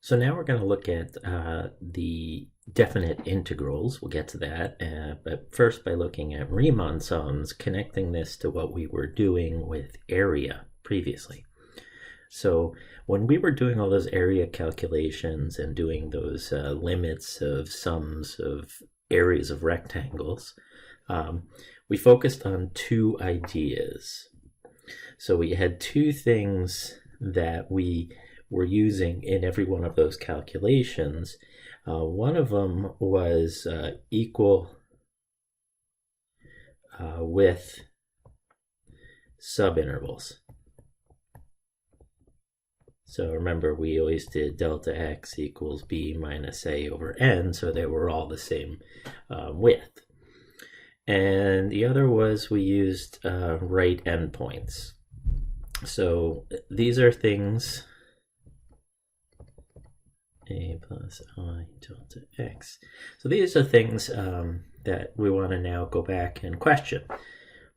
So now we're going to look at the definite integrals. We'll get to that, but first by looking at Riemann sums, connecting this to what we were doing with area previously. So when we were doing all those area calculations and doing those limits of sums of areas of rectangles, we focused on two ideas. So we had two things that we were using in every one of those calculations. One of them was equal with subintervals. So remember, we always did delta x equals b minus a over n, so they were all the same width. And the other was we used right endpoints. So these are things a plus I delta x. So these are things that we want to now go back and question.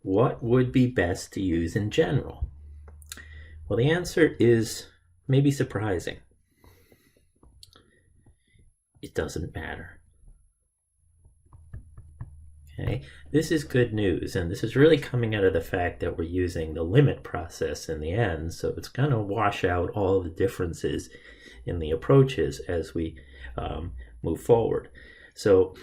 What would be best to use in general? Well, the answer is maybe surprising. It doesn't matter. Okay, this is good news, and this is really coming out of the fact that we're using the limit process in the end, so it's going to wash out all the differences in the approaches as we move forward. So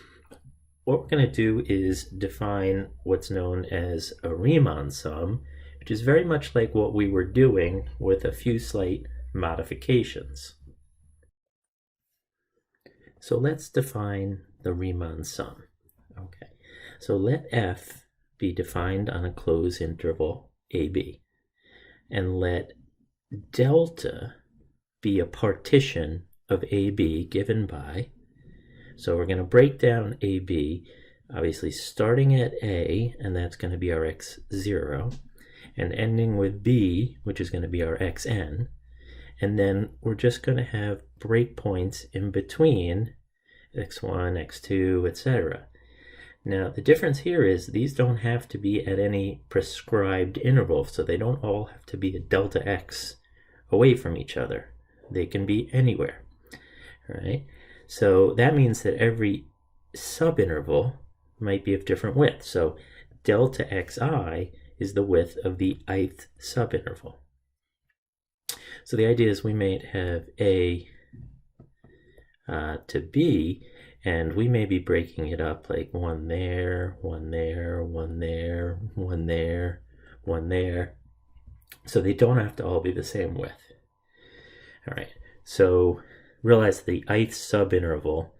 what we're going to do is define what's known as a Riemann sum, which is very much like what we were doing with a few slight modifications. So let's define the Riemann sum. Okay, so let f be defined on a closed interval AB, and let delta be a partition of AB given by, so we're going to break down AB, obviously starting at A, and that's going to be our x0, and ending with B, which is going to be our xn, and then we're just going to have breakpoints in between x1, x2, etc. Now the difference here is these don't have to be at any prescribed interval, so they don't all have to be a delta x away from each other. They can be anywhere. All right, so that means that every subinterval might be of different width. So delta xi is the width of the ith subinterval. So the idea is we might have A to B, and we may be breaking it up like one there, one there, one there, one there, one there. So they don't have to all be the same width. All right, so realize the ith subinterval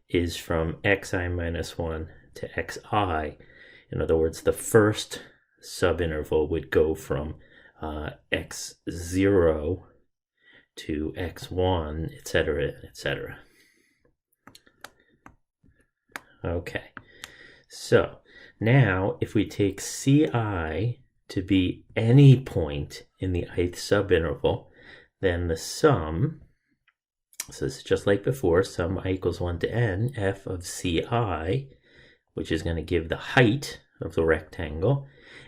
is from xi minus 1 to xi. In other words, the first subinterval would go from x0 to x1, etc., etc. Okay, so now if we take ci to be any point in the ith subinterval, then the sum, so it's just like before, sum I equals 1 to n, f of ci, which is going to give the height of the rectangle,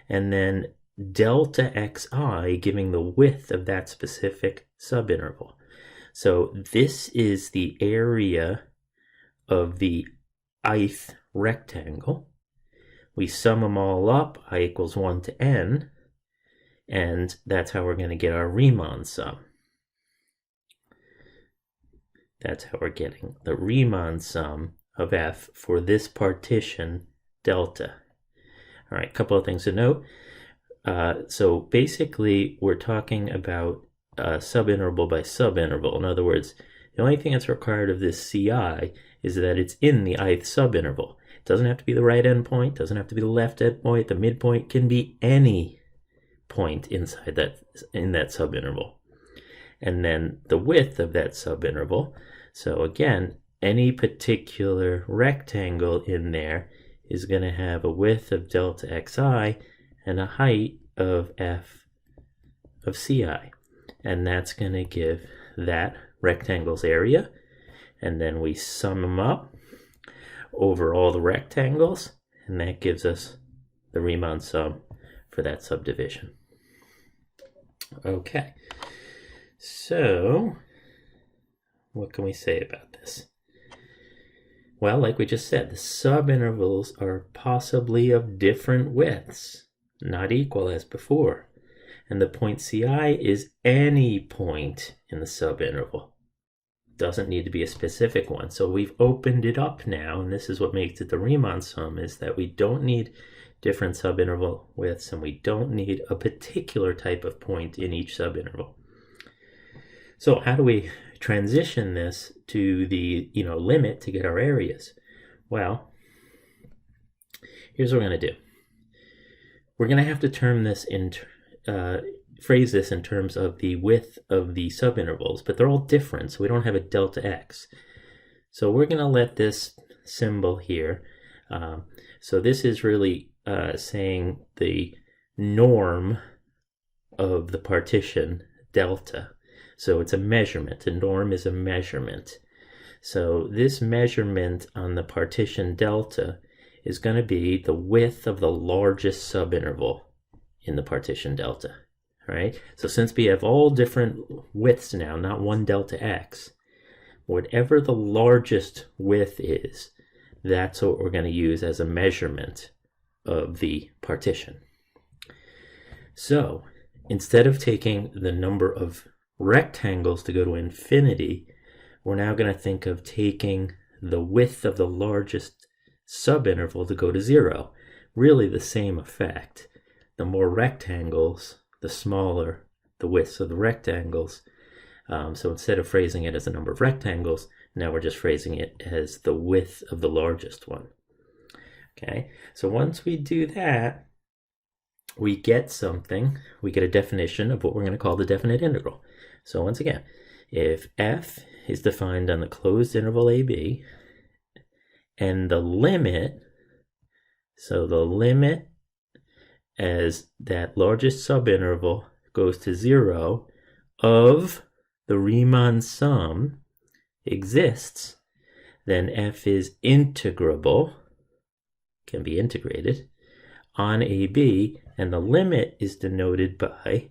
and then delta xi giving the width of that specific subinterval. So this is the area of the ith rectangle. We sum them all up, I equals 1 to n, and that's how we're going to get our Riemann sum. That's how we're getting the Riemann sum of f for this partition delta. All right, a couple of things to note. So basically, we're talking about subinterval by subinterval. In other words, the only thing that's required of this CI is that it's in the ith subinterval. It doesn't have to be the right endpoint, doesn't have to be the left endpoint, the midpoint, can be any point inside that, in that subinterval. And then the width of that subinterval, so again, any particular rectangle in there is going to have a width of delta xi and a height of f of ci. And that's going to give that rectangle's area. And then we sum them up over all the rectangles, and that gives us the Riemann sum for that subdivision. Okay, so What can we say about this? Well, like we just said, the subintervals are possibly of different widths, not equal as before. And the point CI is any point in the subinterval. Doesn't need to be a specific one. So we've opened it up now, and this is what makes it the Riemann sum, is that we don't need different subinterval widths, and we don't need a particular type of point in each subinterval. So how do we transition this to the limit to get our areas? Well, here's what we're going to do. We're going to have to term this in phrase this in terms of the width of the subintervals, but they're all different, so we don't have a delta x. So we're going to let this symbol here, so this is really saying the norm of the partition delta. So it's a measurement. A norm is a measurement. So this measurement on the partition delta is going to be the width of the largest subinterval in the partition delta. All right? So since we have all different widths now, not one delta x, whatever the largest width is, that's what we're going to use as a measurement of the partition. So instead of taking the number of rectangles to go to infinity, we're now going to think of taking the width of the largest subinterval to go to 0. Really the same effect. The more rectangles, the smaller the widths of the rectangles. So instead of phrasing it as a number of rectangles, now we're just phrasing it as the width of the largest one. Okay, so once we do that, we get something. We get a definition of what we're going to call the definite integral. So once again, if f is defined on the closed interval AB, and the limit, so the limit as that largest subinterval goes to 0 of the Riemann sum exists, then f is integrable, can be integrated, on AB, and the limit is denoted by,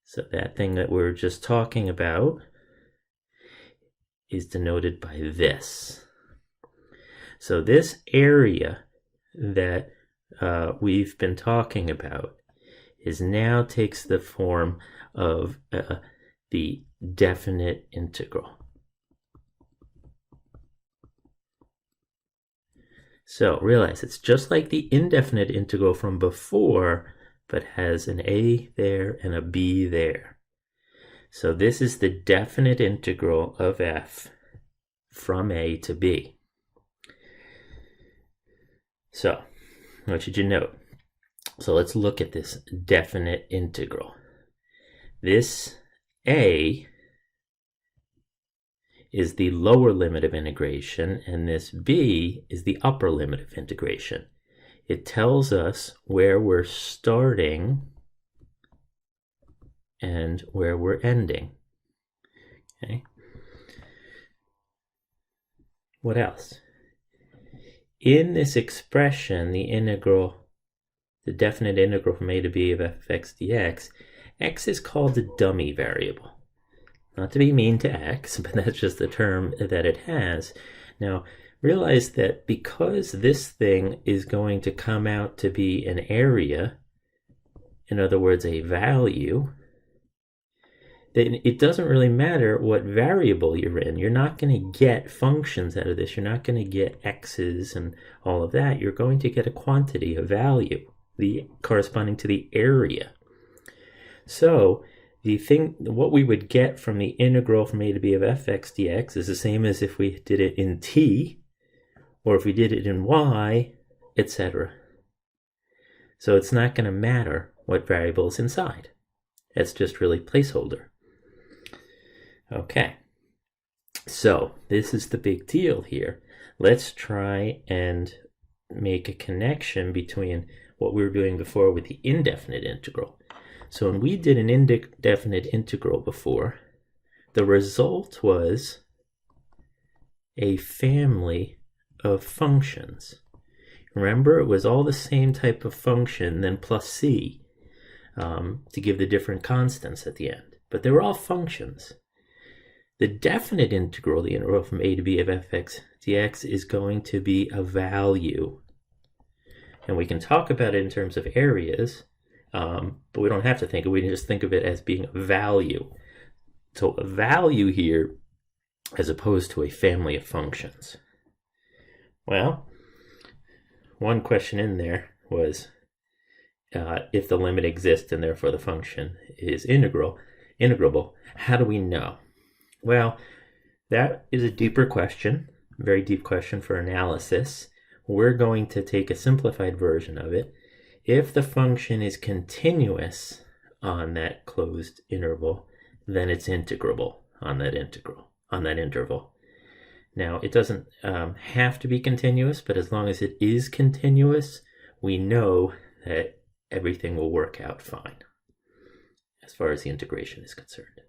so that thing that we're just talking about is denoted by this. So this area that we've been talking about is now takes the form of the definite integral. So realize it's just like the indefinite integral from before, but has an a there and a b there. So this is the definite integral of f from a to b. So what should you note? So let's look at this definite integral. This a is the lower limit of integration, and this b is the upper limit of integration. It tells us where we're starting and where we're ending. Okay. What else? In this expression, the definite integral from a to b of f(x) dx, x is called a dummy variable. Not to be mean to x, but that's just the term that it has. Now, realize that because this thing is going to come out to be an area, in other words, a value, then it doesn't really matter what variable you're in. You're not going to get functions out of this. You're not going to get x's and all of that. You're going to get a quantity, a value, corresponding to the area. So what we would get from the integral from a to b of f(x) dx is the same as if we did it in t, or if we did it in y, etc. So it's not going to matter what variable is inside. It's just really placeholder. Okay, so this is the big deal here. Let's try and make a connection between what we were doing before with the indefinite integral. So when we did an indefinite integral before, the result was a family of functions. Remember, it was all the same type of function, then plus c, to give the different constants at the end. But they were all functions. The definite integral, the integral from a to b of fx dx, is going to be a value. And we can talk about it in terms of areas, but we don't have to think of it. We can just think of it as being a value. So a value here as opposed to a family of functions. Well, one question in there was if the limit exists and therefore the function is integrable, how do we know? Well, that is a deeper question, a very deep question for analysis. We're going to take a simplified version of it. If the function is continuous on that closed interval, then it's integrable on that interval. Now, it doesn't have to be continuous, but as long as it is continuous, we know that everything will work out fine as far as the integration is concerned.